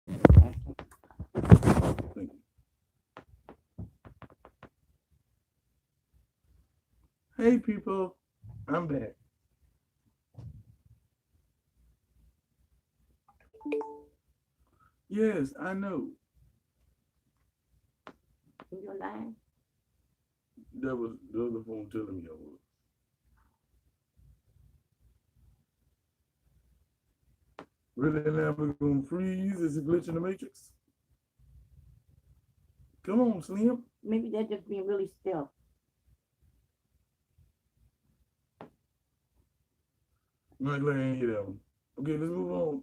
Thank you. Hey people, I'm back. Yes, I know. You're lying. That was the other phone telling me I was. Really now we're gonna freeze? Is it glitch in the matrix? Come on, Slim. Maybe they're just being really still. Not glad I ain't hear that one. Okay, let's move on.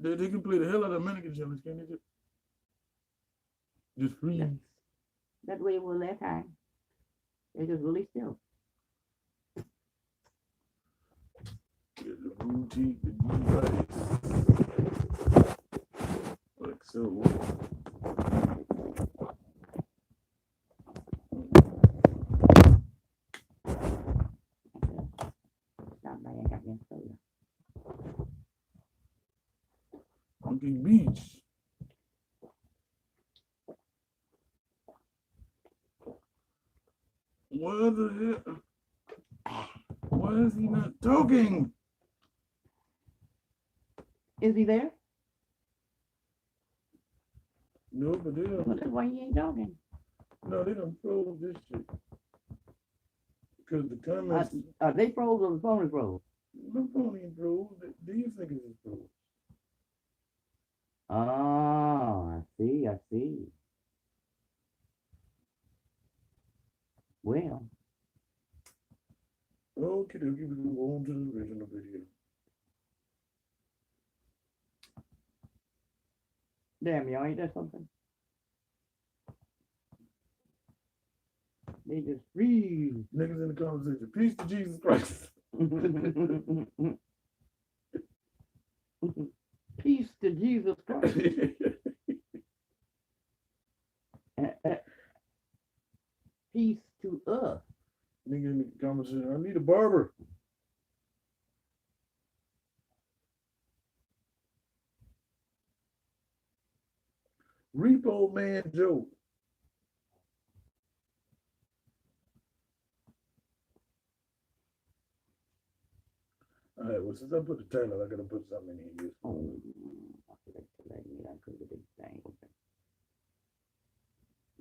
They can play the hell out of mannequin challenge, can't they? Just freeze. That way it will that time. They're just really still. Get the boutique, the device. Like so. Stop by and got me a soda. Monkey Beach. What the hell? Why is he not talking? Is he there? No, but they Well, don't. that's why he ain't talking. No, they don't froze this shit. Because the comments. They froze or the phone is froze? No phone ain't froze. Do you think it's froze? Oh, I see. Well, Okay, they'll give you on to the original video. damn, y'all, ain't that something? They just freeze. Niggas in the conversation. Peace to Jesus Christ. Peace to Jesus Christ. Peace to us. Nigga in the conversation. I need a barber. Repo Man Joe. All right, well, since I put the title, I gotta put something in here. Oh, I could have big thing.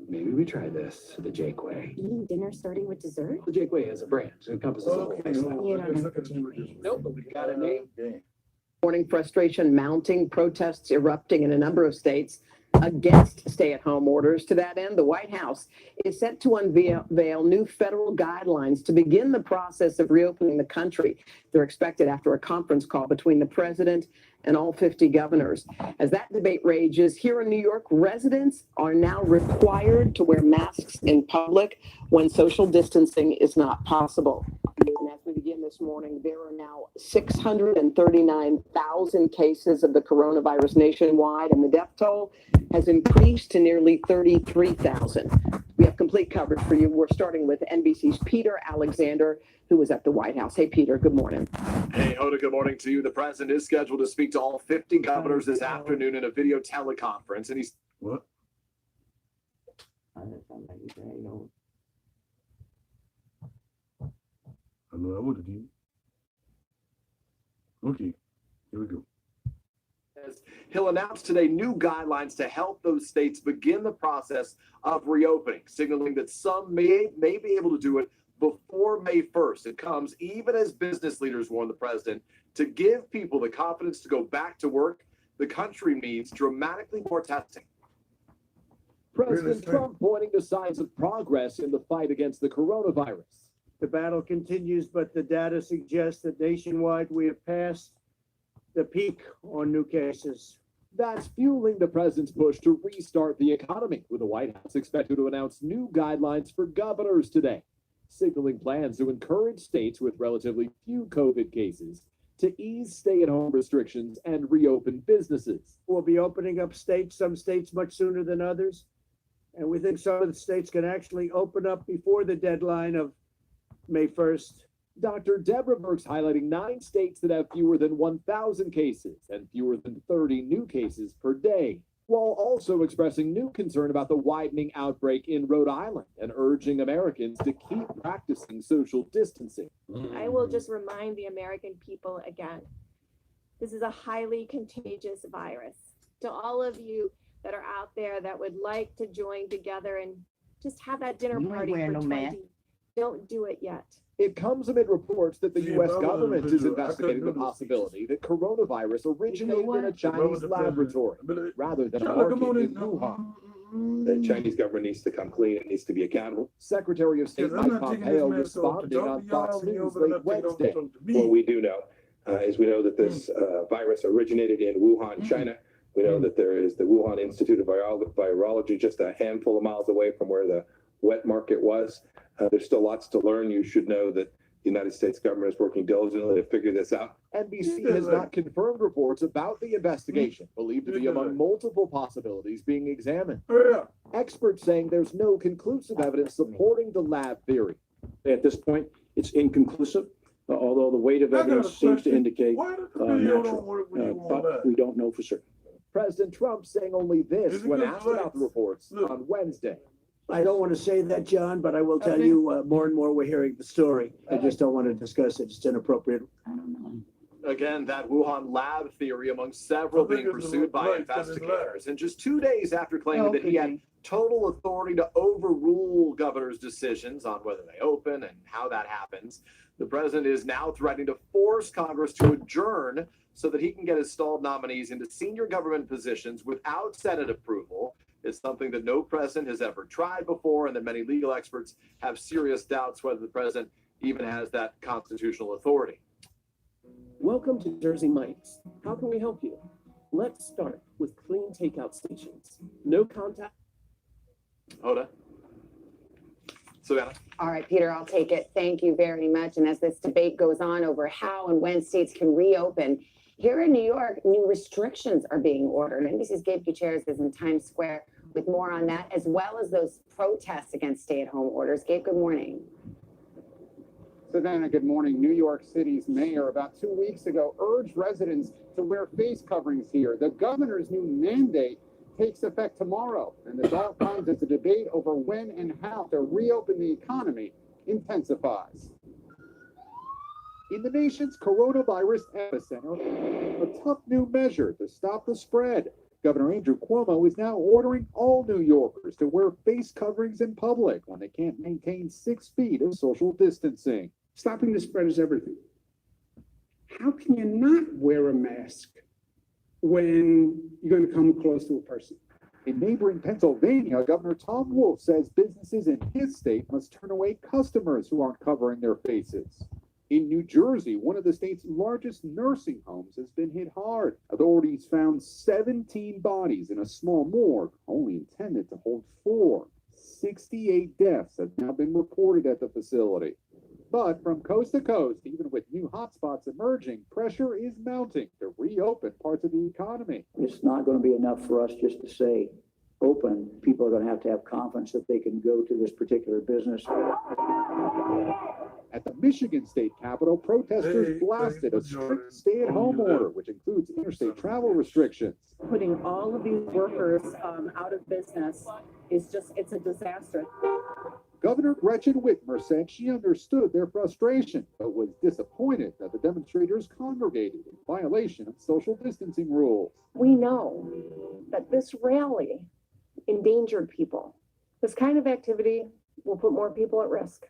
Maybe we try this the Jake way. Eating dinner starting with dessert? The Jake way is a brand. It encompasses a whole Okay, lifestyle. You don't know. look at you. Nope, but we got a name. Okay. Morning frustration mounting, protests erupting in a number of states against stay-at-home orders. To that end, the White House is set to unveil new federal guidelines to begin the process of reopening the country. They're expected after a conference call between the president and all 50 governors. As that debate rages, here in New York, residents are now required to wear masks in public when social distancing is not possible. And as we begin this morning, there are now 639,000 cases of the coronavirus nationwide, and the death toll has increased to nearly 33,000. We have complete coverage for you. We're starting with NBC's Peter Alexander, who was at the White House. Hey, Peter, good morning. Hey, Hoda, good morning to you. The president is scheduled to speak to all 50 governors this afternoon in a video teleconference, and he's... What? I just sound like he's very old. I know I would have did. Okay, here we go. He'll announce today new guidelines to help those states begin the process of reopening, signaling that some may be able to do it before May 1st. It comes even as business leaders warn the president to give people the confidence to go back to work. The country needs dramatically more testing. President Trump pointing to signs of progress in the fight against the coronavirus. The battle continues, but the data suggests that nationwide we have passed the peak on new cases. That's fueling the president's push to restart the economy, with the White House expected to announce new guidelines for governors today, signaling plans to encourage states with relatively few COVID cases to ease stay-at-home restrictions and reopen businesses. We'll be opening up states, some states much sooner than others. And we think some of the states can actually open up before the deadline of May 1st. Dr. Deborah Birx highlighting 9 states that have fewer than 1,000 cases and fewer than 30 new cases per day, while also expressing new concern about the widening outbreak in Rhode Island and urging Americans to keep practicing social distancing. I will just remind the American people again, this is a highly contagious virus. To all of you that are out there that would like to join together and just have that dinner You ain't party wearing for no 20, mask. don't do it yet. It comes amid reports that the See, U.S. if I was government is individual, I investigating the couldn't do this. possibility that coronavirus originated in a If I was Chinese the laboratory president, rather than a Charlie, come on market in in now. Wuhan. The Chinese government needs to come clean. It needs to be accountable. Secretary of State Yes, I'm Mike not taking Pompeo this mask off to responding talk on to Fox y'all, and you're News over there late taking off to Wednesday. talk to me. What we do know is we know that this virus originated in Wuhan, China. We know that there is the Wuhan Institute of Virology just a handful of miles away from where the wet market was. There's still lots to learn. You should know that the United States government is working diligently to figure this out. NBC has not confirmed reports about the investigation, believed to be among multiple possibilities being examined. Yeah. Experts saying there's no conclusive evidence supporting the lab theory. At this point, it's inconclusive, although the weight of I got a evidence seems to question. indicate Why does the video natural, don't work when you want but that? we don't know for certain. President Trump saying only this Is it when good asked about the flex? reports Look. on Wednesday. I don't want to say that, John, but I will tell Okay. you, more and more we're hearing the story. I just don't want to discuss it. It's inappropriate. I don't know. Again, that Wuhan lab theory among several I think being it's pursued by right, 'cause it's investigators. And just 2 days after claiming that he had total authority to overrule governors' decisions on whether they open and how that happens, the president is now threatening to force Congress to adjourn so that he can get his stalled nominees into senior government positions without Senate approval. Is something that no president has ever tried before, and that many legal experts have serious doubts whether the president even has that constitutional authority. Welcome to Jersey Mike's. How can we help you? Let's start with clean takeout stations. No contact. Hoda? Savannah? All right, Peter, I'll take it. Thank you very much. And as this debate goes on over how and when states can reopen, here in New York, new restrictions are being ordered. NBC's Gabe Gutierrez is in Times Square with more on that, as well as those protests against stay-at-home orders. Gabe, good morning. Savannah, good morning. New York City's mayor about 2 weeks ago urged residents to wear face coverings here. The governor's new mandate takes effect tomorrow, and this all comes as the debate over when and how to reopen the economy intensifies. In the nation's coronavirus epicenter, a tough new measure to stop the spread. Governor Andrew Cuomo is now ordering all New Yorkers to wear face coverings in public when they can't maintain 6 feet of social distancing. Stopping the spread is everything. How can you not wear a mask when you're going to come close to a person? In neighboring Pennsylvania, Governor Tom Wolf says businesses in his state must turn away customers who aren't covering their faces. In New Jersey, one of the state's largest nursing homes has been hit hard. Authorities found 17 bodies in a small morgue, only intended to hold 4. 68 deaths have now been reported at the facility. But from coast to coast, even with new hotspots emerging, pressure is mounting to reopen parts of the economy. It's not going to be enough for us just to say open. People are going to have confidence that they can go to this particular business. At the Michigan State Capitol, protesters blasted a strict stay-at-home order, which includes interstate travel restrictions. Putting all of these workers out of business it's a disaster. Governor Gretchen Whitmer said she understood their frustration, but was disappointed that the demonstrators congregated in violation of social distancing rules. We know that this rally endangered people. This kind of activity will put more people at risk.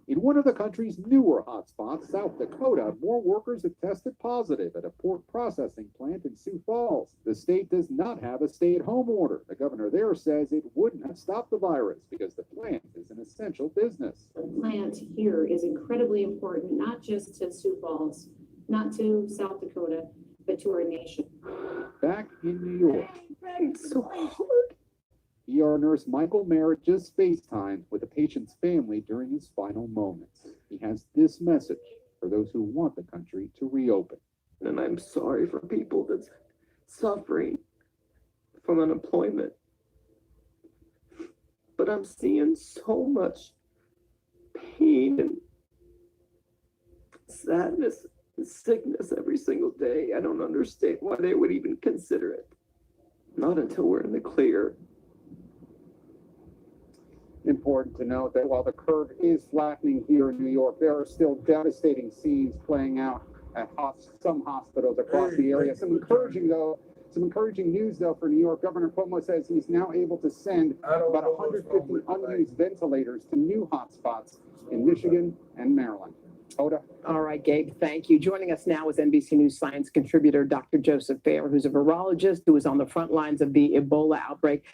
In one of the country's newer hotspots, South Dakota, more workers have tested positive at a pork processing plant in Sioux Falls. The state does not have a stay-at-home order. The governor there says it wouldn't have stopped the virus because the plant is an essential business. The plant here is incredibly important, not just to Sioux Falls, not to South Dakota, but to our nation. Back in New York, It's so hard. ER nurse Michael Merritt just FaceTimed with the patient's family during his final moments. He has this message for those who want the country to reopen. And I'm sorry for people that's suffering from unemployment. But I'm seeing so much pain sadness and sickness every single day. I don't understand why they would even consider it. Not until we're in the clear. Important to note that while the curve is flattening here in New York, there are still devastating scenes playing out at some hospitals across the area. Some encouraging news though for New York. Governor Cuomo says he's now able to send about 150 unused ventilators to new hotspots in Michigan and Maryland. Hoda. All right, Gabe, thank you. Joining us now is NBC News science contributor Dr. Joseph Fair, who's a virologist who is on the front lines of the Ebola outbreak.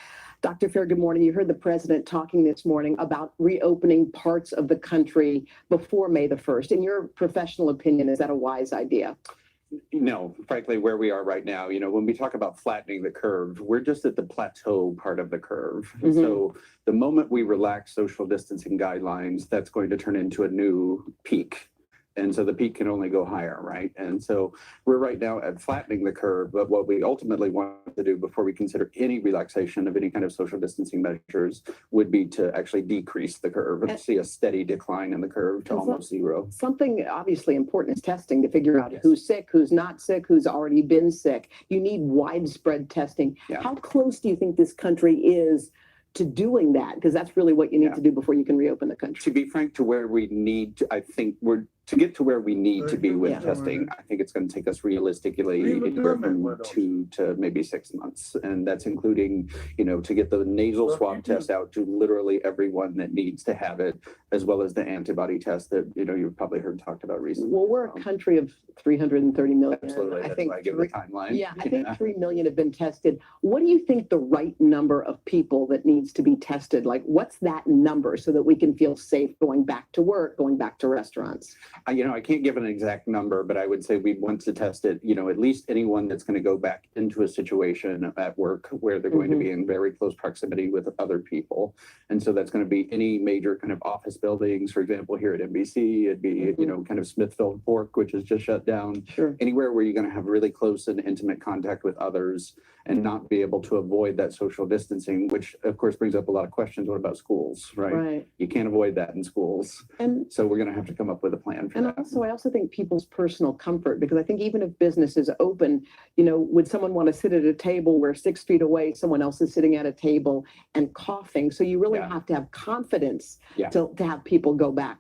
Dr. Fair, good morning. You heard the president talking this morning about reopening parts of the country before May the 1st. In your professional opinion, is that a wise idea? No, frankly, where we are right now, when we talk about flattening the curve, we're just at the plateau part of the curve. So the moment we relax social distancing guidelines, that's going to turn into a new peak. And so the peak can only go higher, right? And so we're right now at flattening the curve, but what we ultimately want to do before we consider any relaxation of any kind of social distancing measures would be to actually decrease the curve and see a steady decline in the curve to almost zero. Something obviously important is testing to figure out who's sick, who's not sick, who's already been sick. You need widespread testing. How close do you think this country is to doing that? Because that's really what you need to do before you can reopen the country. To be frank, to where we need to, I think to get to where we need to be with testing, I think it's going to take us realistically anywhere from 2 to maybe 6 months. And that's including, to get the nasal swab test out to literally everyone that needs to have it, as well as the antibody test that, you've probably heard talked about recently. Well, we're a country of 330 million. Absolutely. That's why I give the timeline. Yeah, I think 3 million have been tested. What do you think the right number of people that needs to be tested? Like, what's that number so that we can feel safe going back to work, going back to restaurants? I can't give an exact number, but I would say we want to test it, at least anyone that's going to go back into a situation at work where they're going to be in very close proximity with other people. And so that's going to be any major kind of office buildings, for example, here at NBC, it'd be, kind of Smithfield Fork, which is just shut down. Anywhere where you're going to have really close and intimate contact with others and not be able to avoid that social distancing, which of course brings up a lot of questions. What about schools, right? You can't avoid that in schools. And so we're going to have to come up with a plan for that. Also, I also think people's personal comfort, because I think even if business is open, would someone want to sit at a table where 6 feet away, someone else is sitting at a table and coughing? So you really have to have confidence to have people go back.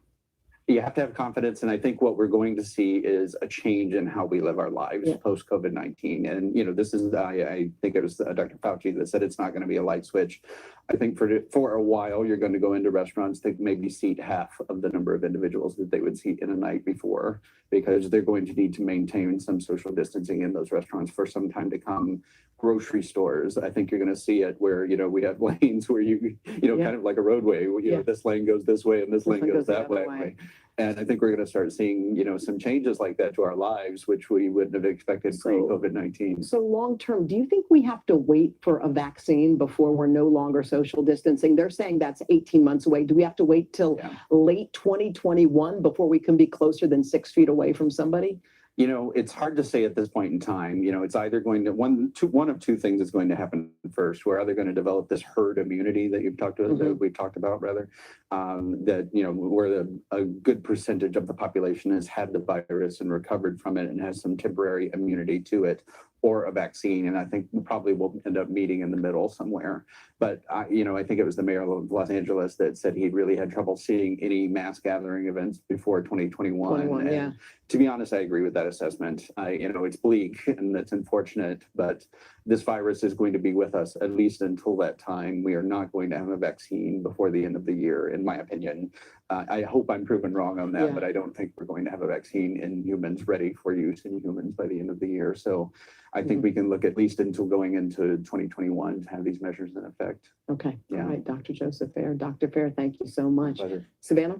You have to have confidence. And I think what we're going to see is a change in how we live our lives post COVID-19. And, this is, I think it was Dr. Fauci that said it's not going to be a light switch. I think for a while, you're going to go into restaurants that maybe seat half of the number of individuals that they would seat in a night before, because they're going to need to maintain some social distancing in those restaurants for some time to come. Grocery stores, I think you're going to see it where, we have lanes where kind of like a roadway, this lane goes this way and this lane goes that way. And I think we're going to start seeing, some changes like that to our lives, which we wouldn't have expected pre-COVID-19. So long term, do you think we have to wait for a vaccine before we're no longer social distancing? They're saying that's 18 months away. Do we have to wait till late 2021 before we can be closer than 6 feet away from somebody? It's hard to say at this point in time. It's either going to one of two things is going to happen first. We're either going to develop this herd immunity that you've talked about, that we've talked about rather, that where a good percentage of the population has had the virus and recovered from it and has some temporary immunity to it, or a vaccine. And I think we probably will end up meeting in the middle somewhere. But I think it was the mayor of Los Angeles that said he really had trouble seeing any mass gathering events before 2021. And to be honest, I agree with that assessment. It's bleak and it's unfortunate, but this virus is going to be with us at least until that time. We are not going to have a vaccine before the end of the year, in my opinion. I hope I'm proven wrong on that, but I don't think we're going to have a vaccine in humans ready for use in humans by the end of the year. So I think we can look at least until going into 2021 to have these measures in effect. Okay. All right, Dr. Joseph Fair. Dr. Fair, thank you so much. Savannah?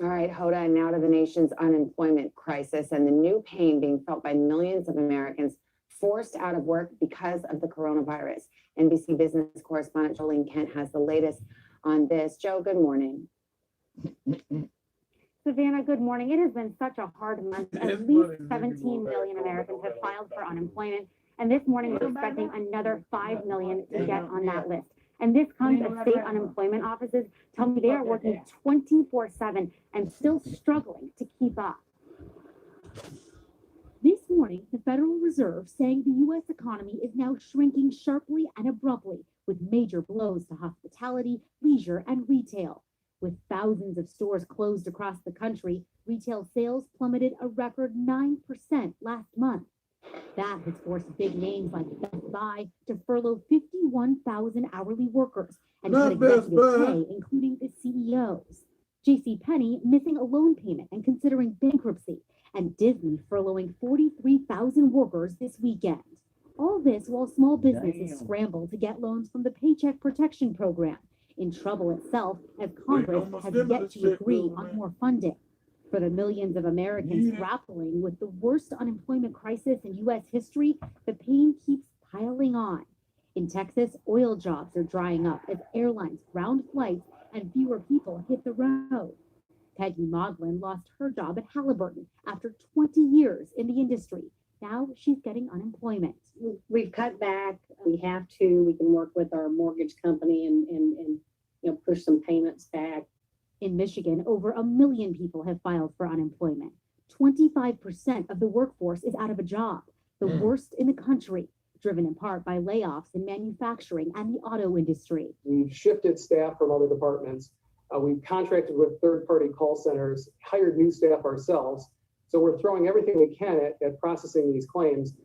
All right, Hoda, and now to the nation's unemployment crisis and the new pain being felt by millions of Americans forced out of work because of the coronavirus. NBC Business correspondent Jolene Kent has the latest on this. Joe, good morning. Savannah, good morning. It has been such a hard month. At least 17 million Americans have filed for unemployment. And this morning, we're expecting another 5 million to get on that list. And this comes as state unemployment offices tell me they are working 24/7 and still struggling to keep up. This morning, the Federal Reserve saying the U.S. economy is now shrinking sharply and abruptly, with major blows to hospitality, leisure, and retail. With thousands of stores closed across the country, retail sales plummeted a record 9% last month. That has forced big names like Best Buy to furlough 51,000 hourly workers and cut executive pay, including the CEOs. JCPenney missing a loan payment and considering bankruptcy, and Disney furloughing 43,000 workers this weekend. All this while small businesses scramble to get loans from the Paycheck Protection Program, in trouble itself as Congress has yet to agree on more funding. For the millions of Americans grappling with the worst unemployment crisis in U.S. history, the pain keeps piling on. In Texas, oil jobs are drying up as airlines ground flights and fewer people hit the road. Peggy Moglin lost her job at Halliburton after 20 years in the industry. Now she's getting unemployment. We've cut back. We have to. We can work with our mortgage company and push some payments back. In Michigan, over 1 million people have filed for unemployment. 25% of the workforce is out of a job, the worst in the country, driven in part by layoffs in manufacturing and the auto industry. We've shifted staff from other departments. We've contracted with third-party call centers, hired new staff ourselves. So we're throwing everything we can at processing these claims.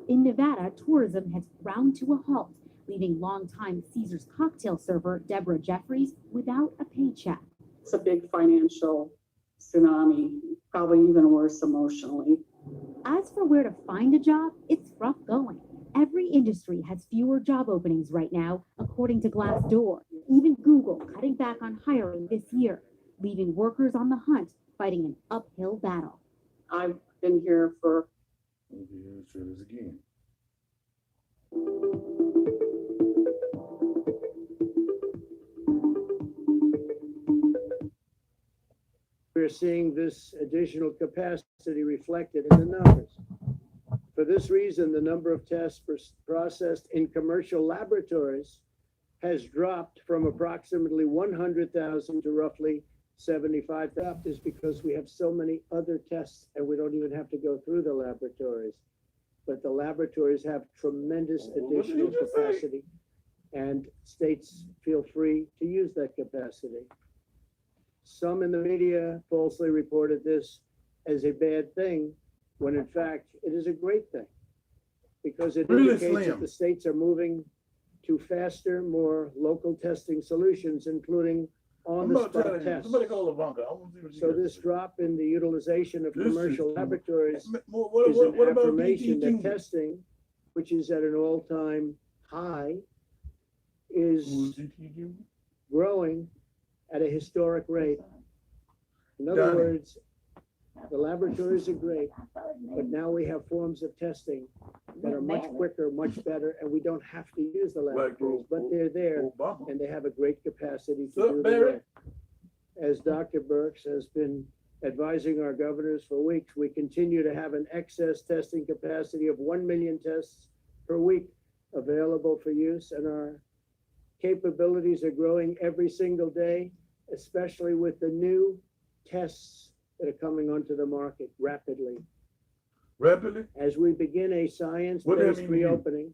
In Nevada, tourism has ground to a halt, leaving longtime Caesar's cocktail server Deborah Jeffries without a paycheck. It's a big financial tsunami, probably even worse emotionally. As for where to find a job, it's rough going. Every industry has fewer job openings right now, according to Glassdoor. Even Google cutting back on hiring this year, leaving workers on the hunt, fighting an uphill battle. I've been here for We're seeing this additional capacity reflected in the numbers. For this reason, the number of tests processed in commercial laboratories has dropped from approximately 100,000 to roughly 75,000. Is because we have so many other tests and we don't even have to go through the laboratories. But the laboratories have tremendous additional capacity, and states feel free to use that capacity. Some in the media falsely reported this as a bad thing, when in fact it is a great thing, because it indicates that the states are moving to faster, more local testing solutions, including on-the-spot tests. So this drop in the utilization of commercial laboratories is an affirmation that testing, which is at an all-time high, is growing at a historic rate. In other words, the laboratories are great, but now we have forms of testing that are much quicker, much better, and we don't have to use the laboratories, but they're there, and they have a great capacity to do the work. As Dr. Birx has been advising our governors for weeks, we continue to have an excess testing capacity of 1 million tests per week available for use, and our capabilities are growing every single day, especially with the new tests that are coming onto the market rapidly. As we begin a science-based reopening,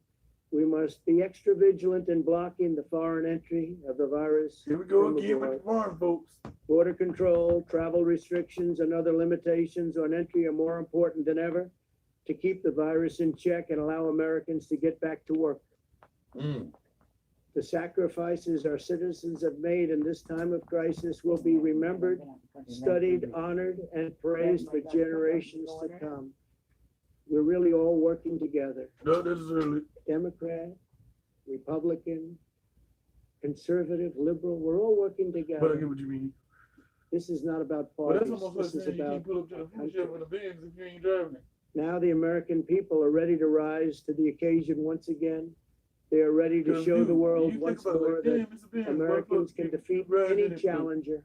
we must be extra vigilant in blocking the foreign entry of the virus. Here we go again with the foreign folks. Border control, travel restrictions, and other limitations on entry are more important than ever to keep the virus in check and allow Americans to get back to work. The sacrifices our citizens have made in this time of crisis will be remembered, studied, honored, and praised for generations to come. We're really all working together. Democrat, Republican, conservative, liberal, we're all working together. But I get what you mean. This is not about But that's parties. almost This like is saying you about can't pull up to the food shelf in a Benz if you ain't driving it. now the American people are ready to rise to the occasion once again. They are ready to show the world once more that Americans can defeat any challenger.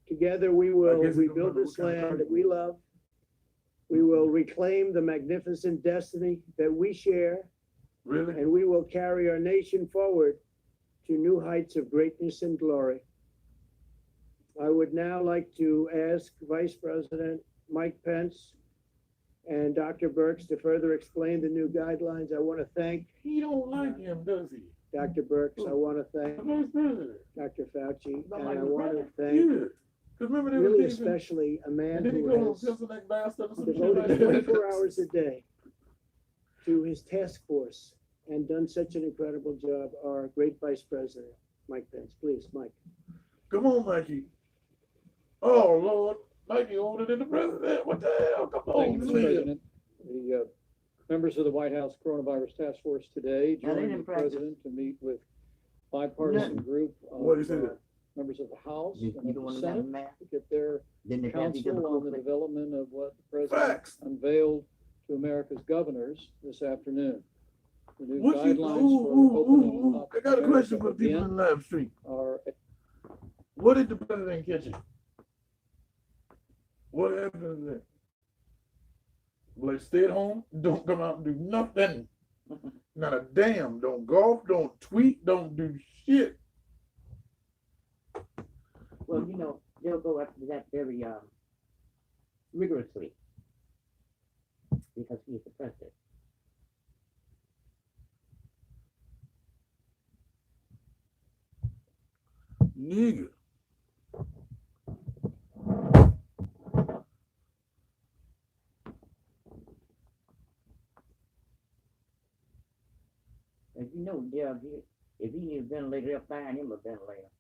Together we will rebuild this land that we love. We will reclaim the magnificent destiny that we share. And we will carry our nation forward to new heights of greatness and glory. I would now like to ask Vice President Mike Pence and Dr. Birx to further explain the new guidelines. I want to thank He don't like him, does he? Dr. Birx. I want to thank The Vice President. Dr. Fauci, Not and like I the want to president. thank Yeah. 'Cause remember they really were thinking- especially a man And then he who go on has Pistol Neck Bastard or some shit devoted like 24 that. hours a day to his task force and done such an incredible job, our great Vice President, Mike Pence. Please, Mike. Come on, Mikey. Oh, Lord. Mikey older than the president. What the hell? Come Thank on, you, Mr. please. President. The members of the White House Coronavirus Task Force today Now, they joined the didn't practice. President to meet with bipartisan Nothing. group What is of it? members of the House You and don't of the want to have a Senate map? to get their Then they got to counsel on the development of what the President Facts. unveiled to America's governors this afternoon. The new What you, guidelines for opening up I got a question for America the people in again the live stream. are What did the president catch it? What happened there? Like, stay at home, don't come out and do nothing. Not a damn. Don't golf, don't tweet, don't do shit. Well, you know, they'll go after that very rigorously because he's the president. Nigga. And you know, yeah, if he need a ventilator, they'll find him a ventilator.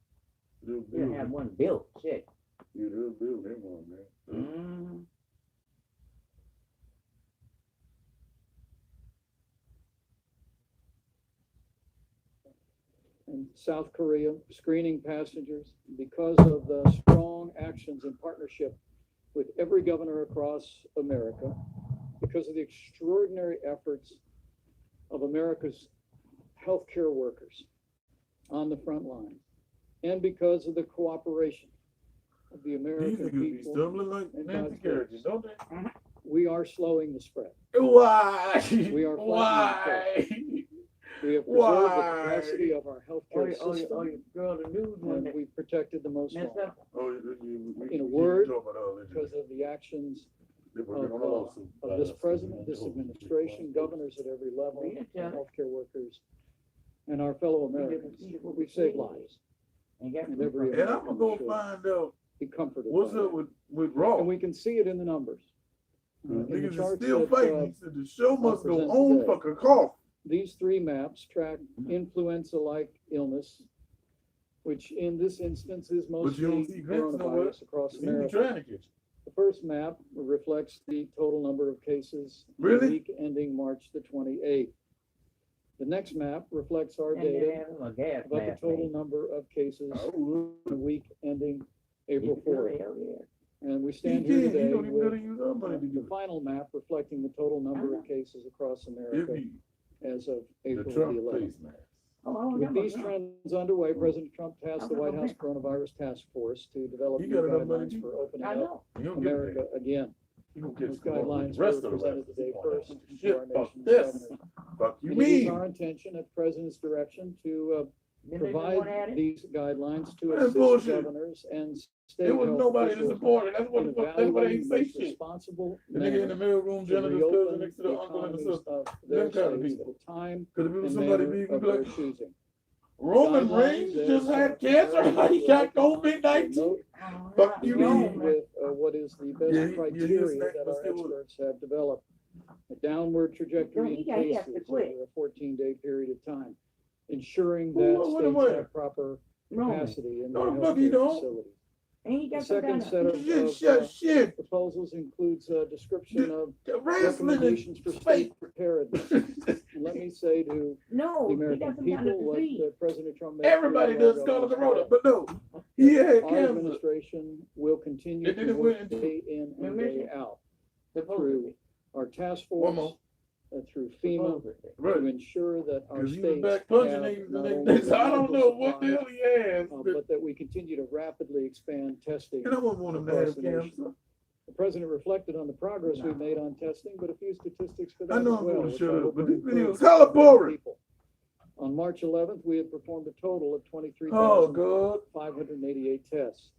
They'll They'll have one built, shit. Yeah, they'll build him one, man. Mm. in South Korea, screening passengers because of the strong actions and partnership with every governor across America, because of the extraordinary efforts of America's healthcare workers on the front line, and because of the cooperation of the These American niggas be people. stumbling like and Nancy God's carriages, grace. don't they? We are slowing the spread. Why? We are Why? flattening the curve. We have preserved Why? the capacity of our healthcare system, girl, the news one and that we've protected the most messed vulnerable. up. Oh, In a word, because of the actions of this president, this administration, governors at every level, and healthcare workers, and our fellow Americans, we've saved lives. And every And I'm gonna go American should find out be comforted. what's by up that. with Raw. And we can see it in the numbers. In the Niggas is charts still that, fighting. He said the show must go present on today. fucking cough. These three maps track influenza-like illness, which in this instance is But you don't mostly see Vince nowhere. coronavirus across He be America. trying to get you. The first map reflects the total number of cases in Really? the week ending March the 28th. The next map reflects our And they data have him a gas about the mask, total man. number of cases Oh, in the week ending April Hell 4th. yeah. And we he stand here did. He today don't even gotta with use our money to do the it. final map reflecting the total number of cases across It America be as of the April the Trump 11th. face mask. Oh, With these trends underway, President Trump tasked the White House Coronavirus Task Force to develop He new got enough money guidelines to- for opening I up know. He don't get America that. again. He gonna get Those some more than guidelines the rest were of the presented rappers. today first to Shit, our fuck nation's this. governors. Fuck you And it is mean? our intention at the President's direction to Then they don't want at provide it. these guidelines to That's assist bullshit. governors and state There was health nobody to officials support it. That's what in the fuck. That's why they ain't evaluating say the most shit. responsible The nigga in the mail room, to Jennifer's cousin reopen next to the the uncle and the economies sister. of Them their kind of states people. at a time Could have been and somebody manner big, of be their like, choosing. Roman Guidelines Reigns that, just had cancer. He got COVID-19. promote Fuck you agreed mean? with what is the best Yeah, he- criteria yeah, that our still- experts have developed. A downward trajectory in he has to cases quit. over a 14-day period of time, ensuring Who- that what- states what? have proper Roman. capacity in No, their the fuck he healthcare don't. facilities. And he The got some second kind set of of Shit. proposals includes a description of Wrestling recommendations for and state preparedness. And let me say to no, the he got American some kind people of what disease. President Trump made Everybody clear does to our Scarlet governors Corona, but no, he had Our cancer. administration will continue And then to it work went into- day in and day out Supposedly. through our task One force, more. through FEMA, Supposedly. Right. to ensure that our Because he was states back punching have niggas not the only next day. So I don't know medical what the hell supplies, he has. but that we continue to rapidly expand testing And I wouldn't want him to across have the nation. cancer. The president reflected on the progress we've made on testing, but a few statistics for that I know as I'm well, gonna which shut I up, hope but will this video encourage is hella boring. people. On March 11th, we had performed a total of Oh, good. 23,588 tests.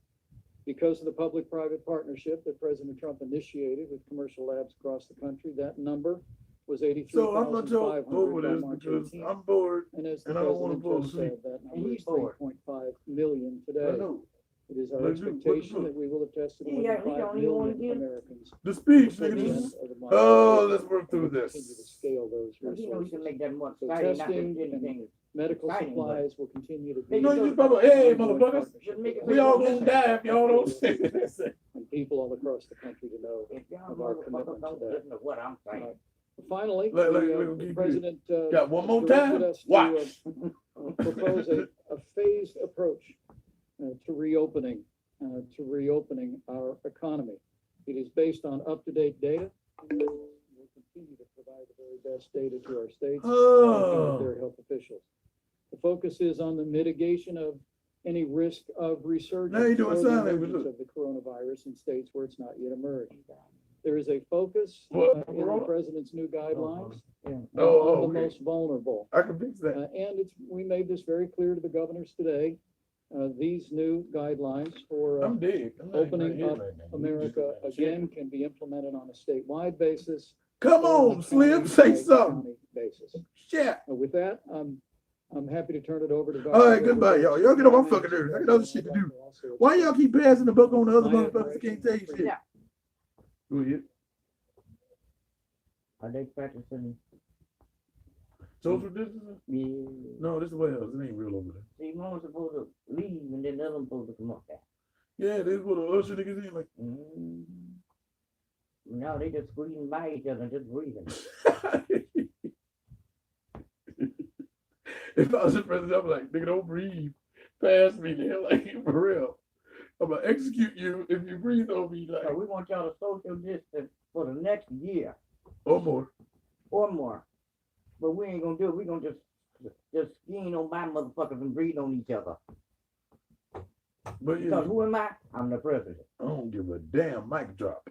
Because of the public-private partnership that President Trump initiated with commercial labs across the country, that number was So I'm gonna talk 83,500 over by this March because 18th. I'm bored And as the and I don't want to president fall just asleep. said, that And number he's is bored. 3.5 million I today. know. It is our Let's do- expectation look. that we will have tested He more got- than he 5 don't even wanna million get- Americans. The speech, before the nigga. end of the month. Oh, let's work through And we'll continue to this. scale those Well, he knows he can resources. make that more So exciting, not testing just anything. and medical exciting, but- supplies will continue to be. Make No, it you so- just probably, hey, ongoing motherfuckers, partnership Just make it with we all the gonna die if y'all don't say this. and people all across the country to know If y'all of our motherfuckers commitment don't to that. listen to what I'm saying. Finally, Let- let- the, let him keep the it. president Got one more directed time? us to, Watch. propose a phased approach to reopening our economy. It is based on up-to-date data. We'll continue to provide the very best data to our states Oh. and their health officials. The focus is on the mitigation of any risk of resurgence Now you're doing or the sign language, emergence look. of the coronavirus in states where it's not yet emerged. There is a focus What, in the corona? president's new guidelines Yeah. on Oh, the okay. most vulnerable. I can fix that. And we made this very clear to the governors today. These new guidelines for I'm dead. I'm not even opening here up right now. America again can be implemented on a statewide basis. Come or on, a Slim, county say by something. county Basis. Shit. With that, I'm happy to turn it over to Dr. All right, Wilbur goodbye, Davis. y'all. Y'all get on my fucking nerves. I got other shit to do. Why y'all keep passing the buck on the other My motherfuckers that can't tell you shit? Yeah. Go ahead. Are they practicing? Social distancing? Yeah. No, this is Wales. It ain't real over there. See, one's supposed to leave and then the other one's supposed to come up there. Yeah, this is what the usher niggas in like. Now they just squeezing by each other and just breathing. If I was the president, I'm like, nigga, don't breathe past me. They're like, for real. I'm gonna execute you if you breathe on me. Like, So we want y'all to social distance for the next year or more. or more. But we ain't gonna do it. We gonna just skiing on my motherfuckers and breathe on each other. But yeah, Because who am I? I'm the president. I don't give a damn mic drop.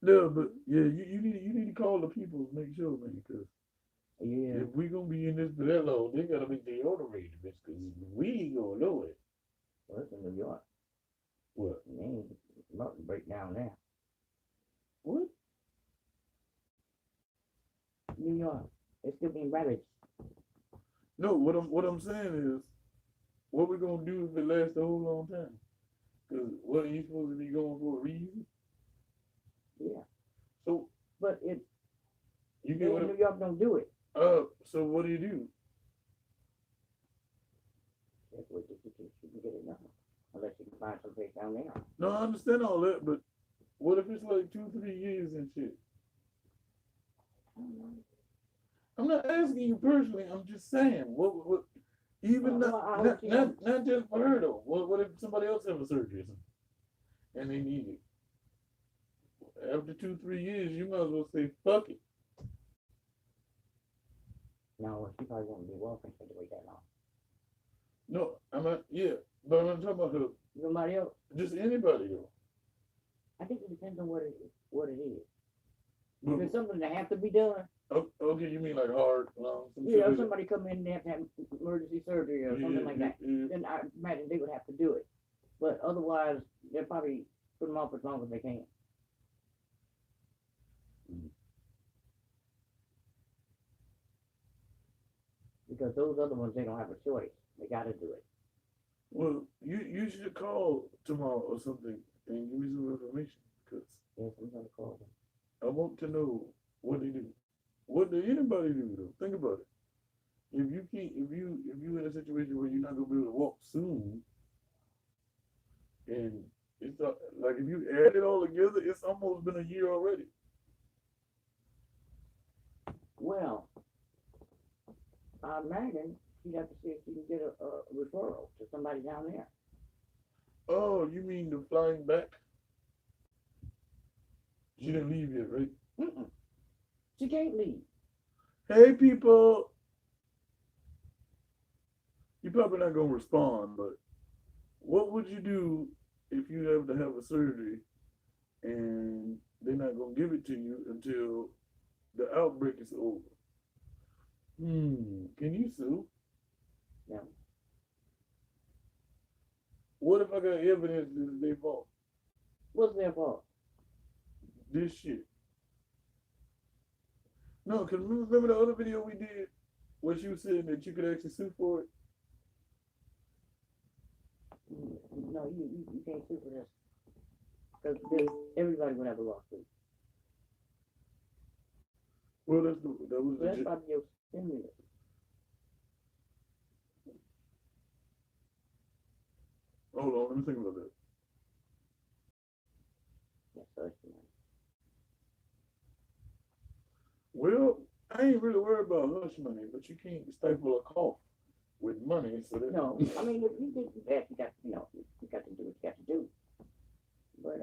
No, but yeah, you need to call the people, make sure, man, because Yeah. if we gonna be in this for that long, they gotta make the order arrangements, because we ain't gonna know it. Well, it's in New York. What? It ain't nothing break down there. What? New York. It's still being ravaged. No, what I'm saying is, what we gonna do if it lasts a whole long time? Because what are you supposed to be going for a reason? Yeah. So, But it you they get in what? New York don't do it. So what do you do? That's what you can get it done. Unless you can find some place down there. No, I understand all that, but what if it's like 2-3 years and shit? I'm not asking you personally. I'm just saying. What? Even not just for her though. What if somebody else have a surgery or something, and they need it? After 2-3 years, you might as well say fuck it. No, she probably won't be welcome to wait that long. No, I'm not. Yeah, but I'm not talking about her. Somebody else. Just anybody though. I think it depends on what it is. But- If it's something that has to be done, Okay, you mean like heart, lungs? some shit yeah, like if that? somebody come in and they have to have emergency surgery or something like that, then I imagine they would have to do it. But otherwise, they'll probably put them off as long as they can. Because those other ones, they don't have a choice. They got to do it. Well, you should call tomorrow or something and give me some information because Yes, I'm gonna call them. I want to know what they do. What do anybody do though? Think about it. If you in a situation where you're not gonna be able to walk soon, and it's like if you add it all together, it's almost been a year already. Well, I imagine she'd have to see if she can get a referral to somebody down there. Oh, you mean the flying back? She didn't leave yet, right? Mm-mm. She can't leave. Hey, people. You're probably not gonna respond, but what would you do if you have to have a surgery and they're not gonna give it to you until the outbreak is over? Can you sue? Yeah. What if I got evidence that they fault? What's their fault? This shit. No, cause remember the other video we did where she was saying that you could actually sue for it? No, you can't sue for this. Because everybody would have a lawsuit. Well, that was So that's probably your stimulus. Hold on, let me think about that. Yes, sir. Well, I ain't really worried about hush money, but you can't stifle a cough with money. So that No, I mean, if you did that, you got, you got to do what you got to do. But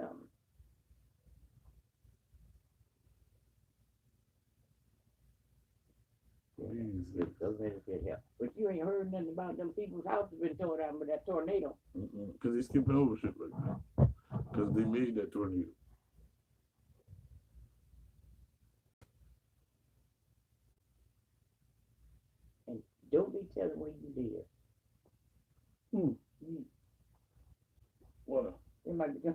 those benefits help. But you ain't heard nothing about them people's houses been torn down by that tornado. because they skipping over shit right now. Because they made that tornado. And don't be telling what you did. What? It might be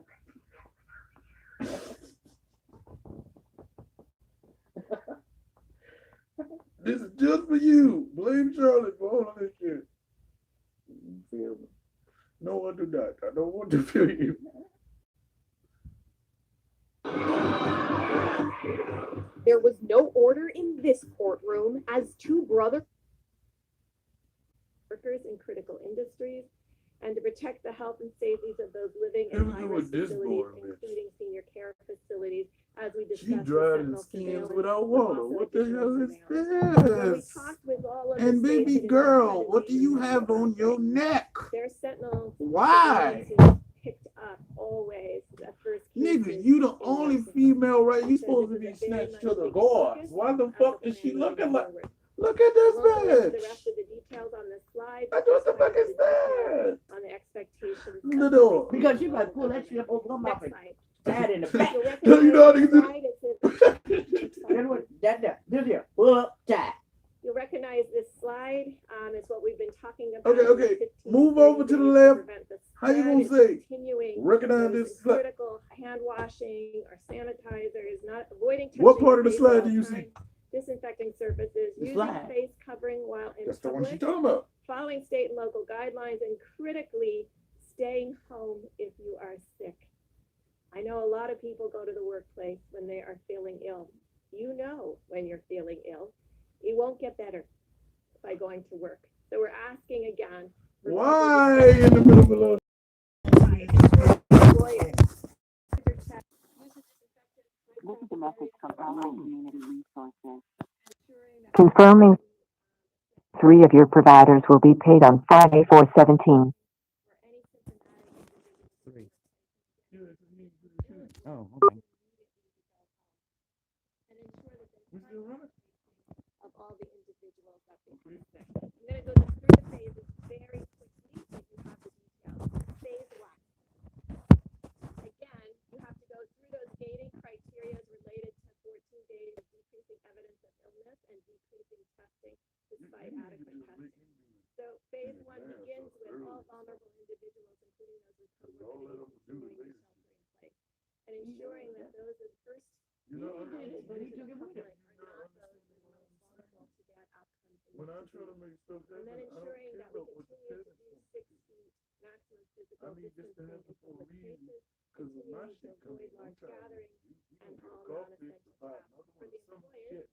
This is just for you. Blame Charlotte for all of this shit. You feel me? No, I do not. I don't want to feel you. There was no order in this courtroom as two brothers workers in critical industries and to protect the health and safety of those living in high-risk facilities, including senior care facilities, as we discussed. She dried in skins without water. What the hell is this? And baby girl, what do you have on your neck? Their sentinels. Why? Picked up always the first. Nigga, you the only female, right? You supposed to be snatched to the guards. Why the fuck is she looking like? Look at this bitch. The rest of the details on this slide. What the fuck is that? On the expectations. The door. Because you might pull that shit up over my mouth and stab in the back. You know how to do this here. Pull up, tie. You'll recognize this slide. It's what we've been talking about. Okay. Move over to the left. How you gonna say? Recognize this slide. Critical hand washing or sanitizers, not avoiding touching. What part of the slide do you see? Disinfecting surfaces, using slide. face covering while in That's the one public, she's talking about. following state and local guidelines, and critically, staying home if you are sick. I know a lot of people go to the workplace when they are feeling ill. You know when you're feeling ill. It won't get better by going to work. So we're asking again. Why in the middle of a little? This is a message from Online Community Resources. Confirming 3 of your providers will be paid on Friday, 4/17. Oh, okay. Of all the individuals that they sick. I'm going to go through the phases very quickly so you have the details. Phase 1. Again, you have to go through those gating criteria related to 14 days of decreasing evidence of illness and decreasing testing despite adequate testing. So phase 1 begins with all vulnerable individuals, including those with comorbidity, including the shelter in place, and ensuring that those in first When I try to make stuff happen, and then ensuring that we continue to do 6 feet maximum physical distancing in public spaces, continuing to avoid large gatherings, and all non-essential travel. For the employers,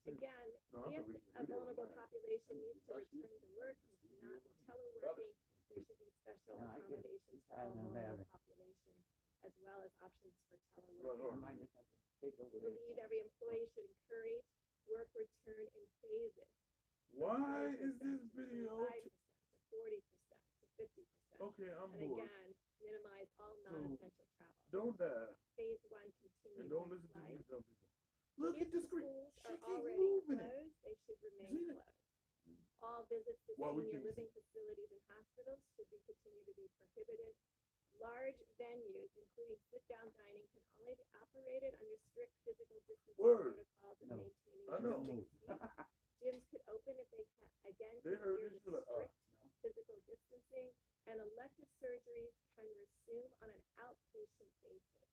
again, if a vulnerable population needs to return to work, not teleworking, there should be special accommodations for all vulnerable populations, as well as options for teleworking. We believe every employee should encourage work return in phases. Why is this video? 5% to 40% to 50%. Okay, I'm and bored. again, minimize all non-essential travel. Don't die. Phase 1 continues. And don't listen to these dumb people. Look If at the screen. schools are She keep already moving it. closed, they should remain closed. All visits to Why we senior can't living facilities and hospitals should be continued to be prohibited. Large venues, including sit-down dining, can only be operated under strict physical distancing Word. protocols and maintaining. I know. Gyms could open if they can, again, They heard adhere this to like, strict physical distancing, and elective surgeries can resume on an outpatient basis.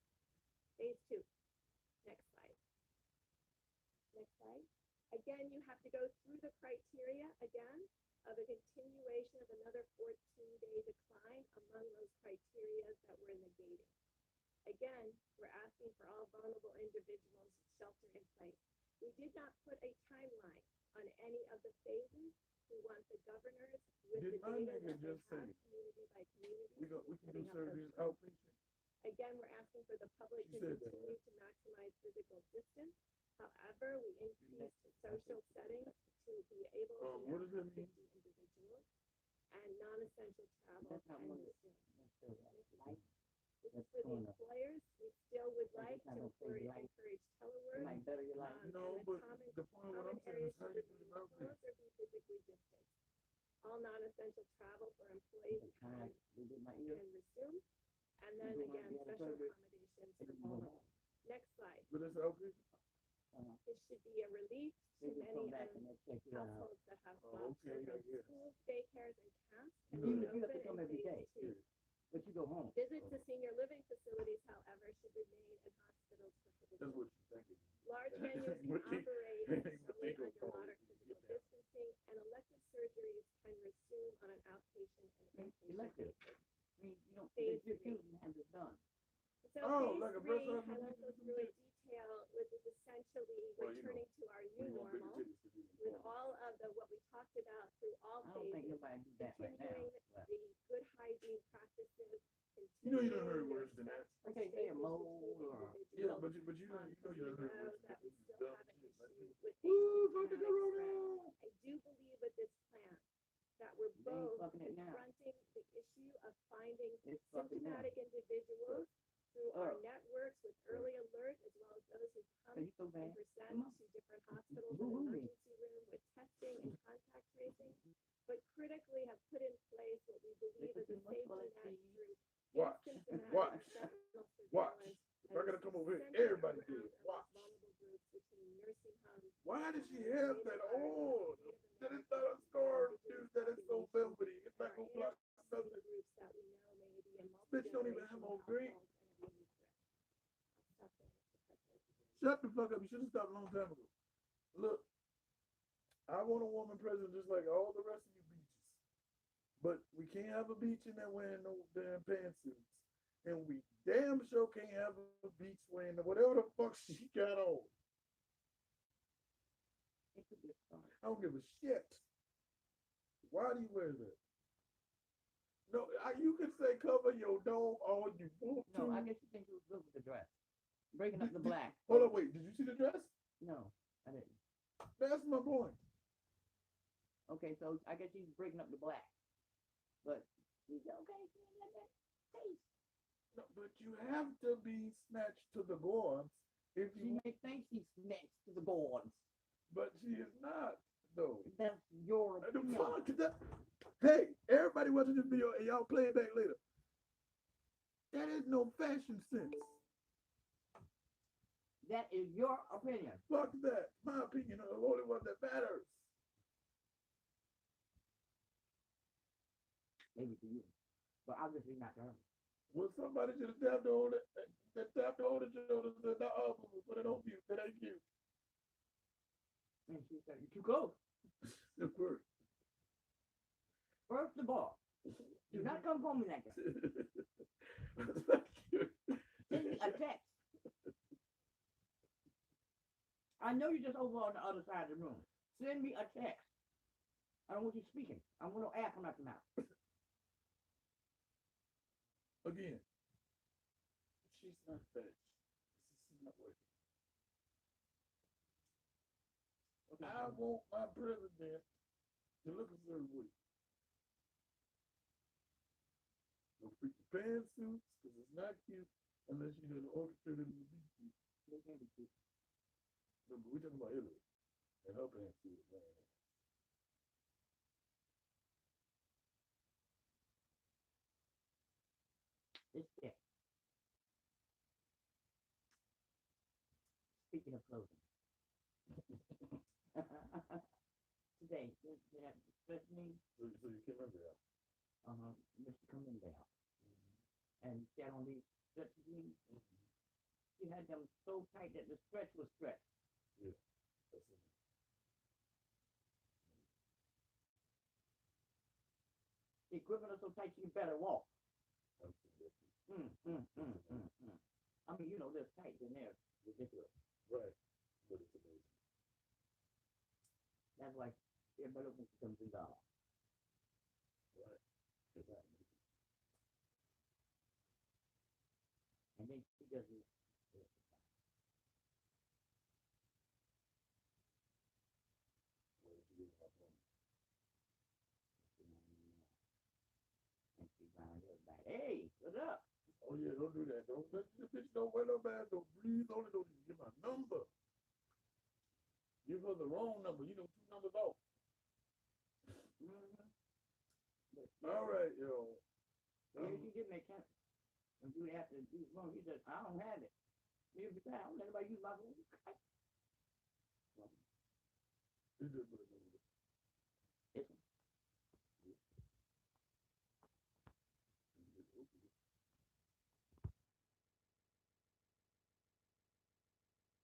Phase 2. Next slide. Next slide. Again, you have to go through the criteria again of a continuation of another 14-day decline among those criteria that were in the gating. Again, we're asking for all vulnerable individuals shelter in place. We did not put a timeline on any of the phases. We want the governors with Did the my data nigga that they just have, say, community by community. we can do setting up those surgeries outpatient? Again, we're asking for the public She to said that, continue to maximize physical distance. However, we increased social settings to be able to What does that mean? 50 individuals and non-essential travel and resume. This is for the employers. We still would like to encourage telework. No, but the point what I'm saying is how you do it outpatient. Or be physically distanced. All non-essential travel for employees can resume. And then again, special accommodations for vulnerable. Next slide. But it's outpatient? This should be a relief to many households that have small children. Schools, daycares, and camps can be open in phase 2. But you go home. Visits to senior living facilities, however, should remain in hospitals prohibited. That's what you're thinking. Large venues can operate only under moderate physical distancing, and elective surgeries can resume on an outpatient and inpatient basis. Phase 3. And it's done. So like a phase 3, breast I won't go through in detail, which is essentially returning to our new normal with all of the what we talked about through all I don't think phases, nobody do that right now. continuing the good hygiene practices. You know you done heard worse than that. Okay, say a mold or. Yeah, but you done heard worse than that. That we still have an issue with Woo, fuck the corona! I do believe with this plan that we're They ain't both fucking it now. confronting the issue of finding It's fucking now. symptomatic individuals through our networks with early alert, as well as those who come Are you so and bad? present to different hospitals and Woo-hoo. emergency room with testing and contact tracing, but critically have put in place what we believe is a safety net through Watch. asymptomatic Watch. sentinel Watch. surveillance. If I gotta come over here, Center everybody around did. the Watch. vulnerable groups between nursing homes. Why does she have that on? That is not a scarf, dude. That is so velvety. It's not gonna block nothing. Groups that we know may be in Bitch don't even have on green. I'll stop there, Mr. President. Shut the fuck up. You should have stopped a long time ago. Look, I want a woman president just like all the rest of you beaches. But we can't have a beach in there wearing no damn pantsuits. And we damn sure can't have a beach wearing whatever the fuck she got on. I don't give a shit. Why do you wear that? No, you can say cover your dome all you want to. No, I guess you think you was good with the dress. Breaking up the black. Hold on, wait. Did you see the dress? No, I didn't. That's my point. Okay, so I guess she's breaking up the black. But she's okay. She ain't got that face. No, but you have to be snatched to the gourds if She you. may think she's next to the gourds. But she is not, though. That's your The opinion. fuck is that? Hey, everybody watching this video and y'all play it back later. That is no fashion sense. That is your opinion. Fuck that. My opinion is the only one that matters. Maybe to you. But obviously not to her. Well, somebody should have tapped on it. That tapped on the shoulders and said, no, put it on mute. That ain't cute. And she said, you're too close. It worked. First of all, do not come for me like that. Send me a text. I know you're just over on the other side of the room. Send me a text. I don't want you speaking. I want no air coming out your mouth. Again, she's not fetch. This is not working. I want my president to look a certain way. No freaky pantsuits, because it's not cute unless you know the orchestrated in the beach. They can't be cute. No, but we're talking about Hillary and her pantsuit. It's there. Speaking of clothing. Today, they have to stretch me. So you came in there. Mr. Cummingdale. And she had on these stretch jeans. She had them so tight that the stretch was stretched. Yeah. That's it. The equipment is so tight you better walk. I mean, you know, they're tight and they're ridiculous. Right. But it's amazing. That's like everybody looking for $10. Right. Exactly. And then she doesn't. And she found her back. Hey, what's up? Oh yeah, don't do that. Don't let the bitch don't wear no mask. Don't breathe on it. Don't even give my number. Give her the wrong number. You know, 2 numbers off. All right, yo. You give me a count. And you have to do wrong. You said, I don't have it. You'll be fine. I don't let anybody use my phone. He just put it over there. This one.